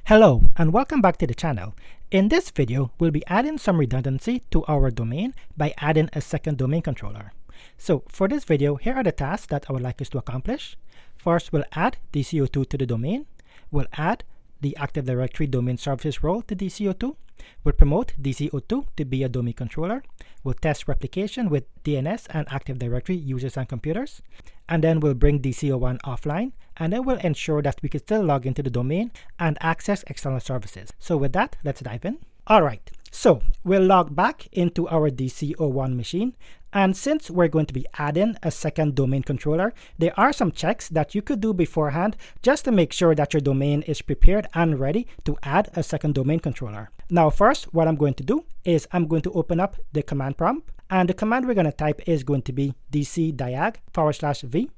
Hello and welcome back to the channel. In this video, we'll be adding some redundancy to our domain by adding a second domain controller. So for this video, here are the tasks that I would like us to accomplish. First, we'll add DCO2 to the domain. We'll add the Active Directory Domain Services role to DCO2. We'll promote DCO2 to be a domain controller. We'll test replication with DNS and Active Directory users and computers. And then we'll bring DCO1 offline. And then we'll ensure that we can still log into the domain and access external services. So with that, let's dive in. All right, so we'll log back into our DCO1 machine. And since we're going to be adding a second domain controller, there are some checks that you could do beforehand just to make sure that your domain is prepared and ready to add a second domain controller. Now, first, what I'm going to do is I'm going to open up the command prompt. And the command we're going to type is going to be dcdiag /v.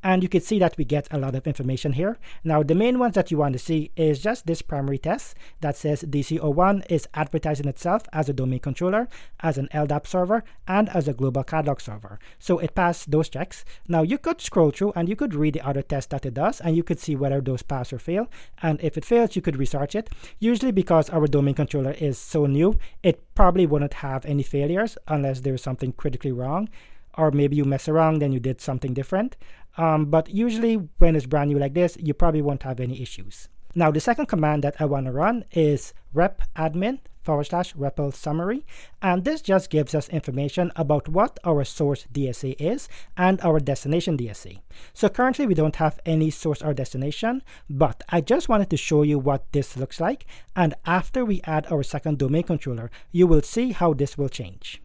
And you can see that we get a lot of information here. Now, the main ones that you want to see is just this primary test that says DCO1 is advertising itself as a domain controller, as an LDAP server, and as a global catalog server. So it passed those checks. Now, you could scroll through and you could read the other tests that it does, and you could see whether those pass or fail. And if it fails, you could research it. Usually because our domain controller is so new, it probably wouldn't have any failures unless there's something critically wrong. Or maybe you mess around, then you did something different. But usually when it's brand new like this, you probably won't have any issues. Now, the second command that I want to run is repadmin /repl summary. And this just gives us information about what our source DSA is and our destination DSA. So currently we don't have any source or destination, but I just wanted to show you what this looks like. And after we add our second domain controller, you will see how this will change.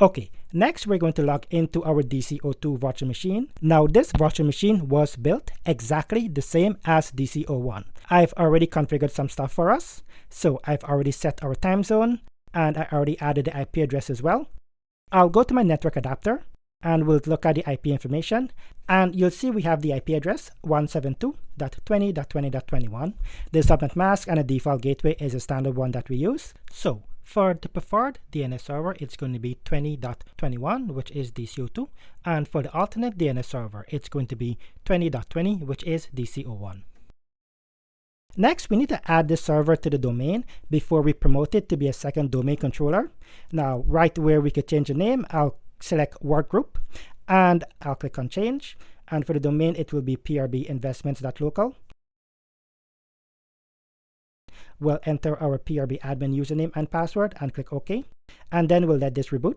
Okay, next we're going to log into our DCO2 virtual machine. Now this virtual machine was built exactly the same as DCO1. I've already configured some stuff for us. So I've already set our time zone and I already added the IP address as well. I'll go to my network adapter and we'll look at the IP information. And you'll see we have the IP address 172.20.20.21. The subnet mask and the default gateway is a standard one that we use. So for the preferred DNS server, it's going to be 20.21, which is DCO2. And for the alternate DNS server, it's going to be 20.20, which is DCO1. Next, we need to add the server to the domain before we promote it to be a second domain controller. Now, right where we could change the name, I'll select workgroup and I'll click on change. And for the domain, it will be prbinvestments.local. We'll enter our PRB admin username and password and click OK. And then we'll let this reboot.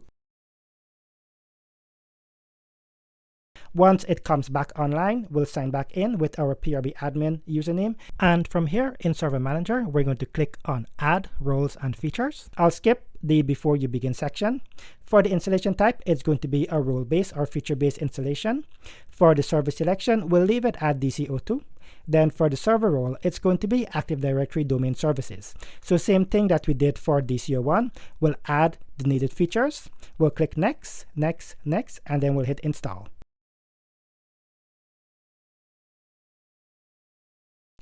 Once it comes back online, we'll sign back in with our PRB admin username. And from here in Server Manager, we're going to click on Add Roles and Features. I'll skip the Before You Begin section. For the installation type, it's going to be a role-based or feature-based installation. For the server selection, we'll leave it at DCO2. Then for the server role, it's going to be Active Directory Domain Services. So same thing that we did for DCO1, we'll add the needed features. We'll click Next, Next, Next, and then we'll hit Install.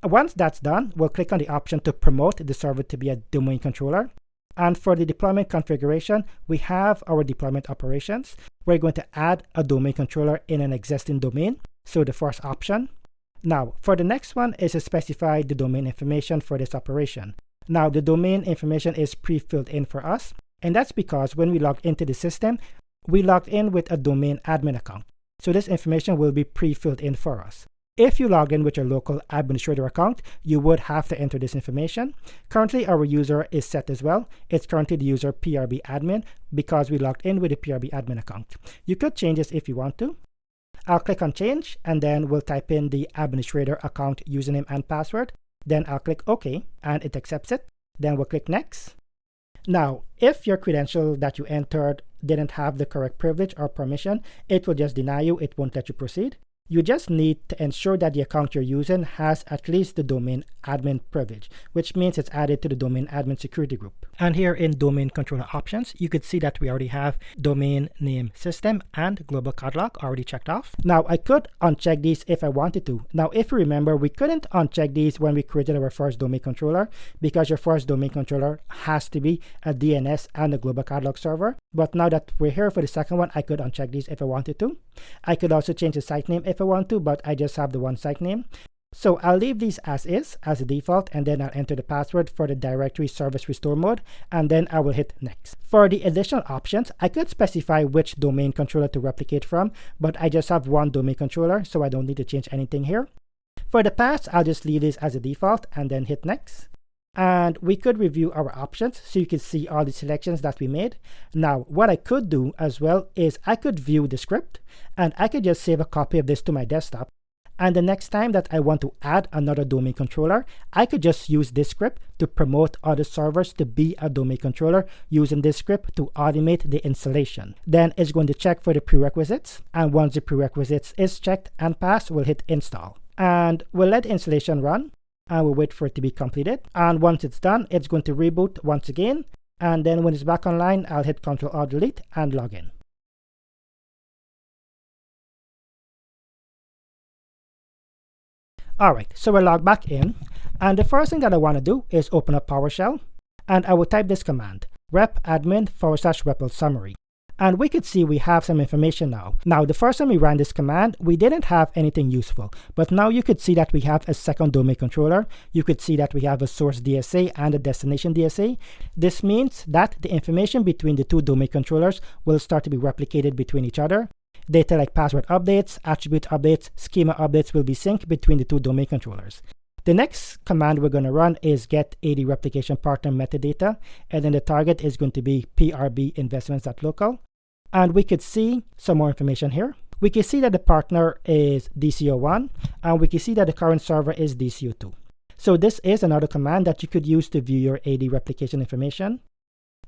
Once that's done, we'll click on the option to promote the server to be a domain controller. And for the deployment configuration, we have our deployment operations. We're going to add a domain controller in an existing domain. So the first option. Now, for the next one is to specify the domain information for this operation. Now, the domain information is pre-filled in for us. And that's because when we log into the system, we logged in with a domain admin account. So this information will be pre-filled in for us. If you log in with your local administrator account, you would have to enter this information. Currently, our user is set as well. It's currently the user PRB admin because we logged in with a PRB admin account. You could change this if you want to. I'll click on change and then we'll type in the administrator account username and password. Then I'll click OK and it accepts it. Then we'll click next. Now, if your credential that you entered didn't have the correct privilege or permission, it will just deny you. It won't let you proceed. You just need to ensure that the account you're using has at least the domain admin privilege, which means it's added to the domain admin security group. And here in domain controller options, you could see that we already have domain name system and global catalog already checked off. Now I could uncheck these if I wanted to. Now, if you remember, we couldn't uncheck these when we created our first domain controller because your first domain controller has to be a DNS and a global catalog server. But now that we're here for the second one, I could uncheck these if I wanted to. I could also change the site name if I want to, but I just have the one site name. So I'll leave these as is, as a default, and then I'll enter the password for the directory service restore mode, and then I will hit next. For the additional options, I could specify which domain controller to replicate from, but I just have one domain controller, so I don't need to change anything here. For the paths, I'll just leave this as a default and then hit next. And we could review our options so you can see all the selections that we made. Now, what I could do as well is I could view the script, and I could just save a copy of this to my desktop. And the next time that I want to add another domain controller, I could just use this script to promote other servers to be a domain controller using this script to automate the installation. Then it's going to check for the prerequisites, and once the prerequisites is checked and passed, we'll hit install. And we'll let the installation run, and we'll wait for it to be completed. And once it's done, it's going to reboot once again. And then when it's back online, I'll hit Ctrl-Alt-Delete and log in. Alright, so we'll log back in, and the first thing that I want to do is open up PowerShell, and I will type this command, rep-admin/repl summary. And we could see we have some information now. Now, the first time we ran this command, we didn't have anything useful, but now you could see that we have a second domain controller. You could see that we have a source DSA and a destination DSA. This means that the information between the two domain controllers will start to be replicated between each other. Data like password updates, attribute updates, schema updates will be synced between the two domain controllers. The next command we're going to run is get AD replication partner metadata, and then the target is going to be prbinvestments.local. And we could see some more information here. We can see that the partner is DCO1, and we can see that the current server is DCO2. So this is another command that you could use to view your AD replication information.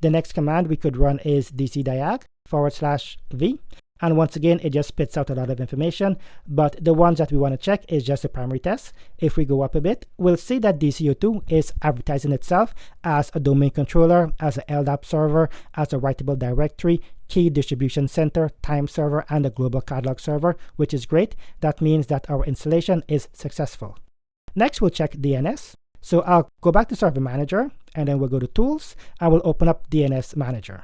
The next command we could run is dcdiag/v. And once again, it just spits out a lot of information, but the ones that we want to check is just the primary test. If we go up a bit, we'll see that DCO2 is advertising itself as a domain controller, as an LDAP server, as a writable directory, key distribution center, time server, and a global catalog server, which is great. That means that our installation is successful. Next, we'll check DNS. So I'll go back to Server Manager, and then we'll go to Tools, and we'll open up DNS Manager.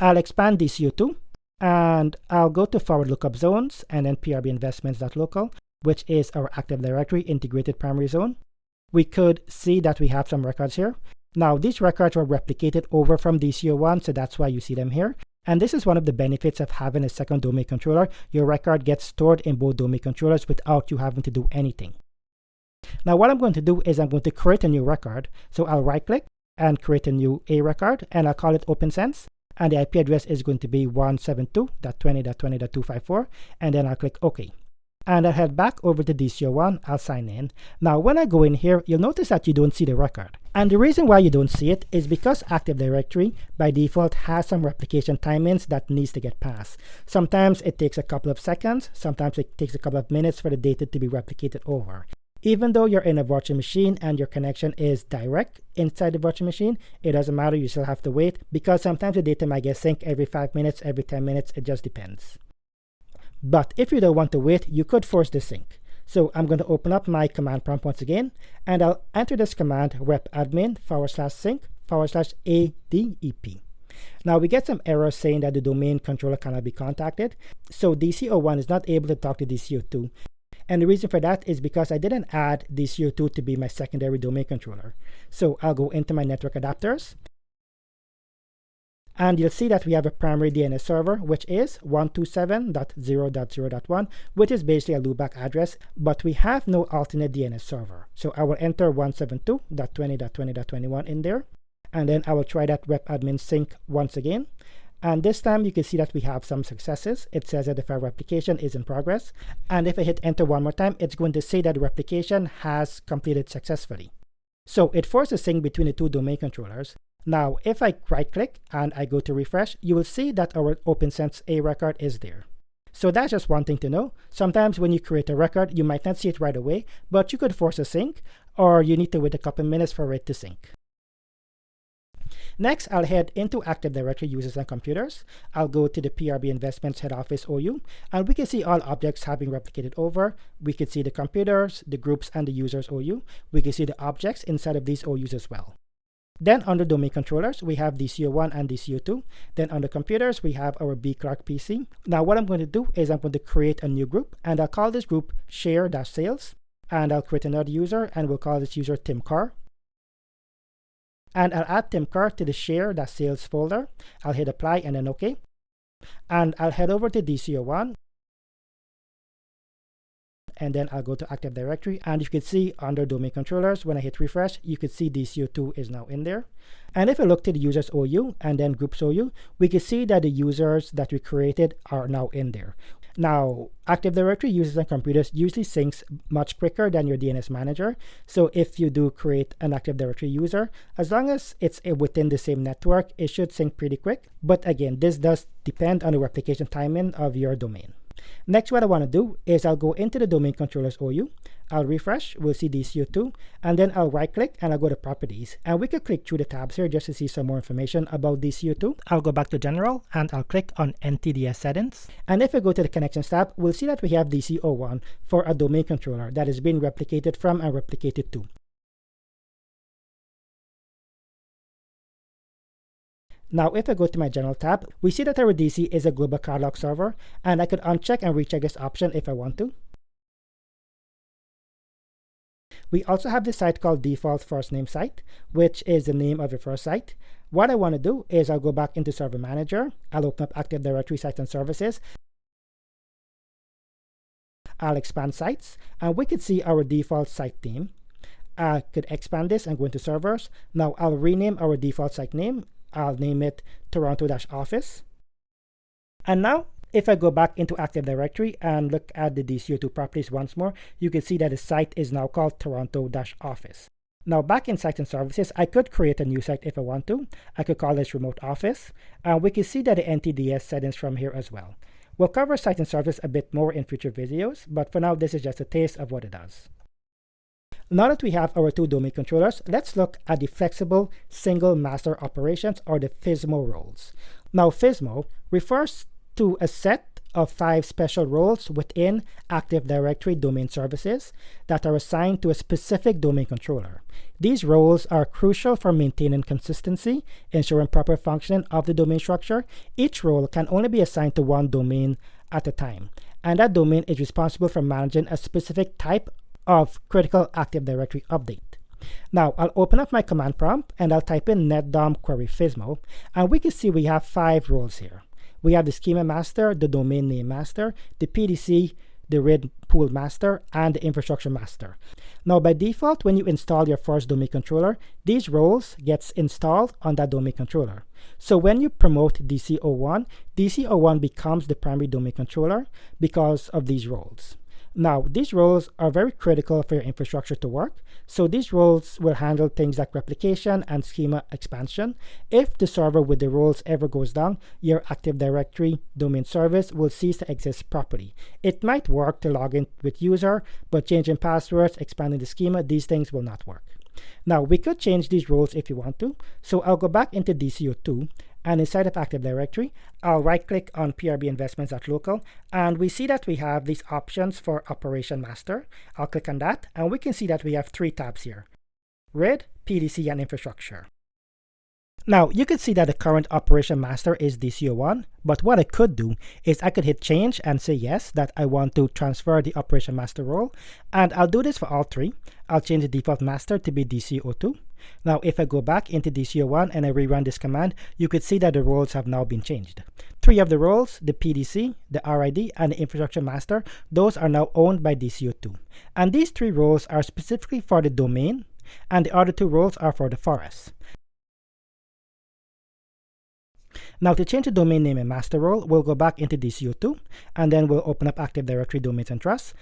I'll expand DCO2, and I'll go to forward lookup zones and then prbinvestments.local, which is our Active Directory integrated primary zone. We could see that we have some records here. Now, these records were replicated over from DCO1, so that's why you see them here. And this is one of the benefits of having a second domain controller. Your record gets stored in both domain controllers without you having to do anything. Now, what I'm going to do is I'm going to create a new record. So I'll right click and create a new A record, and I'll call it OpenSense. And the IP address is going to be 172.20.20.254, and then I'll click OK. And I'll head back over to DCO1, I'll sign in. Now, when I go in here, you'll notice that you don't see the record. And the reason why you don't see it is because Active Directory, by default, has some replication time-ins that needs to get passed. Sometimes it takes a couple of seconds, sometimes it takes a couple of minutes for the data to be replicated over. Even though you're in a virtual machine and your connection is direct inside the virtual machine, it doesn't matter, you still have to wait, because sometimes the data might get synced every 5 minutes, every 10 minutes, it just depends. But if you don't want to wait, you could force the sync. So I'm going to open up my command prompt once again, and I'll enter this command rep-admin/sync/ADEP. Now we get some errors saying that the domain controller cannot be contacted. So DCO1 is not able to talk to DCO2. And the reason for that is because I didn't add DCO2 to be my secondary domain controller. So I'll go into my network adapters, and you'll see that we have a primary DNS server, which is 127.0.0.1, which is basically a loopback address, but we have no alternate DNS server. So I will enter 172.20.20.21 in there, and then I will try that rep-admin sync once again. And this time you can see that we have some successes. It says that the file replication is in progress. And if I hit enter one more time, it's going to say that the replication has completed successfully. So it forced a sync between the two domain controllers. Now, if I right click and I go to refresh, you will see that our OpenSense A record is there. So that's just one thing to know. Sometimes when you create a record, you might not see it right away, but you could force a sync, or you need to wait a couple minutes for it to sync. Next, I'll head into Active Directory users and computers. I'll go to the PRB Investments Head Office OU, and we can see all objects have been replicated over. We can see the computers, the groups, and the users OU. We can see the objects inside of these OUs as well. Then under domain controllers, we have DCO1 and DCO2. Then under computers, we have our B Clark PC. Now what I'm going to do is I'm going to create a new group, and I'll call this group share-sales. And I'll create another user, and we'll call this user Tim Carr. And I'll add Tim Carr to the share-sales folder. I'll hit apply and then OK. And I'll head over to DCO1. And then I'll go to Active Directory, and you can see under domain controllers, when I hit refresh, you can see DCO2 is now in there. And if I look to the users OU and then groups OU, we can see that the users that we created are now in there. Now, Active Directory users and computers usually syncs much quicker than your DNS manager. So if you do create an Active Directory user, as long as it's within the same network, it should sync pretty quick. But again, this does depend on the replication timing of your domain. Next, what I want to do is I'll go into the domain controllers OU. I'll refresh, we'll see DCO2, and then I'll right click and I'll go to properties. And we could click through the tabs here just to see some more information about DCO2. I'll go back to general and I'll click on NTDS settings. And if I go to the connections tab, we'll see that we have DCO1 for a domain controller that is being replicated from and replicated to. Now, if I go to my general tab, we see that our DC is a global catalog server, and I could uncheck and recheck this option if I want to. We also have this site called default first name site, which is the name of your first site. What I want to do is I'll go back into Server Manager. I'll open up Active Directory Sites and Services. I'll expand sites, and we could see our default site name. I could expand this and go into servers. Now, I'll rename our default site name. I'll name it Toronto-Office. And now, if I go back into Active Directory and look at the DCO2 properties once more, you can see that the site is now called Toronto-Office. Now, back in Sites and Services, I could create a new site if I want to. I could call this Remote Office. And we can see that the NTDS settings from here as well. We'll cover Sites and Services a bit more in future videos, but for now, this is just a taste of what it does. Now that we have our two domain controllers, let's look at the flexible single master operations, or the FSMO roles. Now, FSMO refers to a set of 5 special roles within Active Directory domain services that are assigned to a specific domain controller. These roles are crucial for maintaining consistency, ensuring proper functioning of the domain structure. Each role can only be assigned to one domain at a time, and that domain is responsible for managing a specific type of critical Active Directory update. Now, I'll open up my command prompt and I'll type in netdom query FSMO, and we can see we have 5 roles here. We have the schema master, the domain name master, the PDC, the RID pool master, and the infrastructure master. Now, by default, when you install your first domain controller, these roles gets installed on that domain controller. So when you promote DCO1, DCO1 becomes the primary domain controller because of these roles. Now, these roles are very critical for your infrastructure to work. So these roles will handle things like replication and schema expansion. If the server with the roles ever goes down, your Active Directory domain service will cease to exist properly. It might work to log in with user, but changing passwords, expanding the schema, these things will not work. Now, we could change these roles if you want to. So I'll go back into DCO2, and inside of Active Directory, I'll right-click on PRB Investments at Local, and we see that we have these options for Operation Master. I'll click on that, and we can see that we have 3 tabs here: RID, PDC, and Infrastructure. Now, you can see that the current Operation Master is DCO1, but what I could do is I could hit change and say yes, that I want to transfer the Operation Master role, and I'll do this for all 3. I'll change the default master to be DCO2. Now, if I go back into DCO1 and I rerun this command, you could see that the roles have now been changed. 3 of the roles, the PDC, the RID, and the Infrastructure Master, those are now owned by DCO2. And these 3 roles are specifically for the domain, and the other 2 roles are for the forest. Now, to change the domain name and master role, we'll go back into DCO2, and then we'll open up Active Directory Domains and Trusts.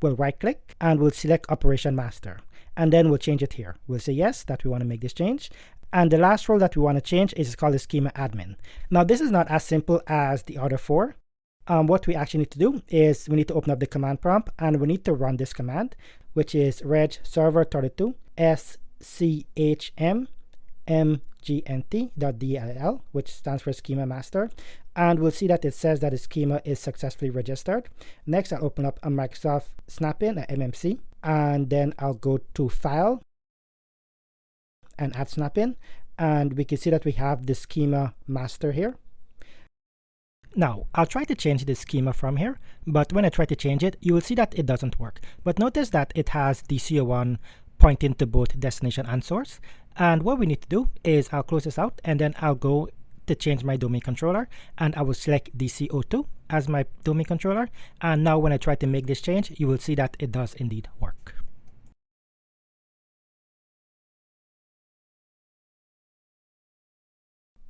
We'll right-click, and we'll select Operation Master, and then we'll change it here. We'll say yes, that we want to make this change. And the last role that we want to change is called the Schema Admin. Now, this is not as simple as the other 4. What we actually need to do is we need to open up the command prompt, and we need to run this command, which is reg server32 schmgnt.dll, which stands for Schema Master. And we'll see that it says that the schema is successfully registered. Next, I'll open up a Microsoft Snap-in, a MMC. and then I'll go to File and add snap-in, and we can see that we have the schema master here. Now, I'll try to change the schema from here, but when I try to change it, you will see that it doesn't work. But notice that it has DC01 pointing to both destination and source. And what we need to do is I'll close this out, and then I'll go to change my domain controller, and I will select DC02 as my domain controller. And now when I try to make this change, you will see that it does indeed work.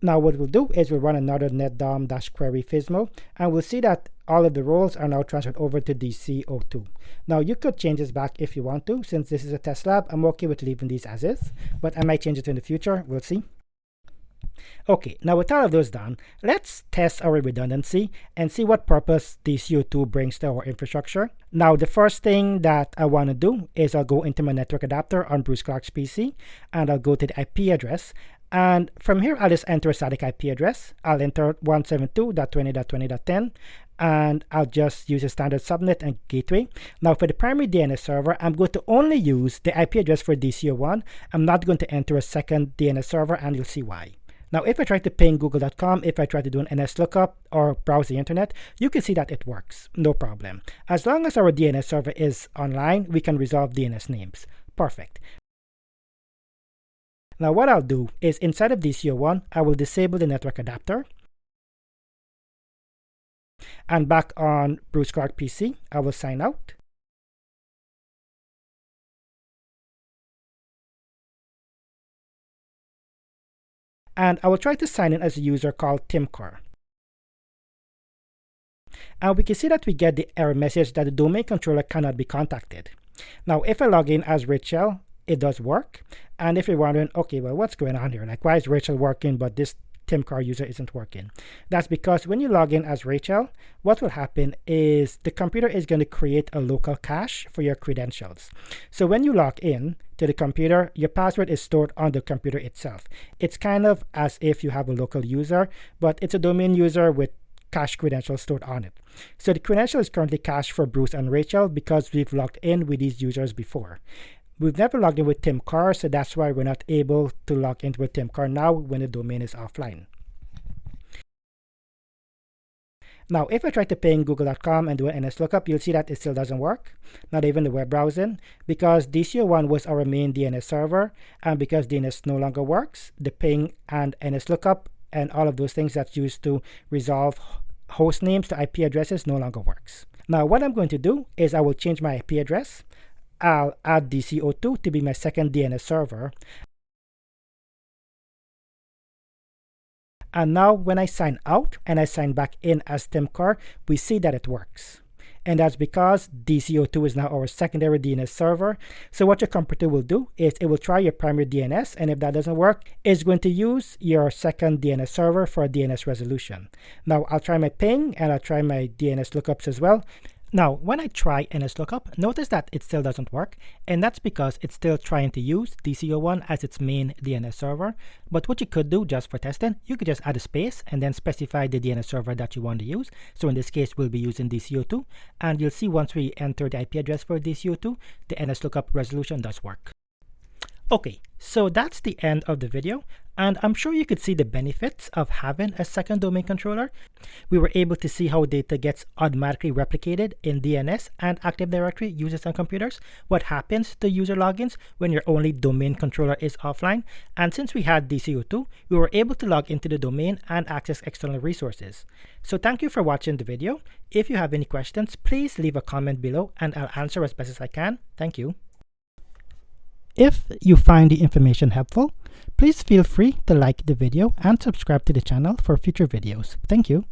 Now what we'll do is we'll run another netdom-query FSMO, and we'll see that all of the roles are now transferred over to DC02. Now you could change this back if you want to. Since this is a test lab, I'm okay with leaving these as is, but I might change it in the future. We'll see. Okay, now with all of those done, let's test our redundancy and see what purpose DC02 brings to our infrastructure. Now the first thing that I want to do is I'll go into my network adapter on Bruce Clark's PC, and I'll go to the IP address. And from here, I'll just enter a static IP address. I'll enter 172.20.20.10, and I'll just use a standard subnet and gateway. Now for the primary DNS server, I'm going to only use the IP address for DC01. I'm not going to enter a second DNS server, and you'll see why. Now if I try to ping google.com, if I try to do an NS lookup or browse the internet, you can see that it works, no problem. As long as our DNS server is online, we can resolve DNS names. Perfect. Now what I'll do is inside of DC01, I will disable the network adapter. And back on Bruce Clark PC, I will sign out. And I will try to sign in as a user called Timcar. And we can see that we get the error message that the domain controller cannot be contacted. Now if I log in as Rachel, it does work. And if you're wondering, okay, well, what's going on here? Like, why is Rachel working, but this Timcar user isn't working? That's because when you log in as Rachel, what will happen is the computer is going to create a local cache for your credentials. So when you log in to the computer, your password is stored on the computer itself. It's kind of as if you have a local user, but it's a domain user with cache credentials stored on it. So the credential is currently cached for Bruce and Rachel because we've logged in with these users before. We've never logged in with Timcar, so that's why we're not able to log in with Timcar now when the domain is offline. Now, if I try to ping google.com and do an NS lookup, you'll see that it still doesn't work, not even the web browsing, because DC01 was our main DNS server, and because DNS no longer works, the ping and NS lookup and all of those things that's used to resolve host names to IP addresses no longer works. Now, what I'm going to do is I will change my IP address. I'll add DC02 to be my second DNS server. And now when I sign out and I sign back in as Timcar, we see that it works. And that's because DC02 is now our secondary DNS server. So what your computer will do is it will try your primary DNS, and if that doesn't work, it's going to use your second DNS server for DNS resolution. Now I'll try my ping and I'll try my DNS lookups as well. Now, when I try NS lookup, notice that it still doesn't work, and that's because it's still trying to use DC01 as its main DNS server. But what you could do just for testing, you could just add a space and then specify the DNS server that you want to use. So in this case, we'll be using DC02, and you'll see once we enter the IP address for DC02, the NS lookup resolution does work. Okay, so that's the end of the video, and I'm sure you could see the benefits of having a second domain controller. We were able to see how data gets automatically replicated in DNS and Active Directory users on computers, what happens to user logins when your only domain controller is offline, and since we had DC02, we were able to log into the domain and access external resources. So thank you for watching the video. If you have any questions, please leave a comment below and I'll answer as best as I can. Thank you. If you find the information helpful, please feel free to like the video and subscribe to the channel for future videos. Thank you.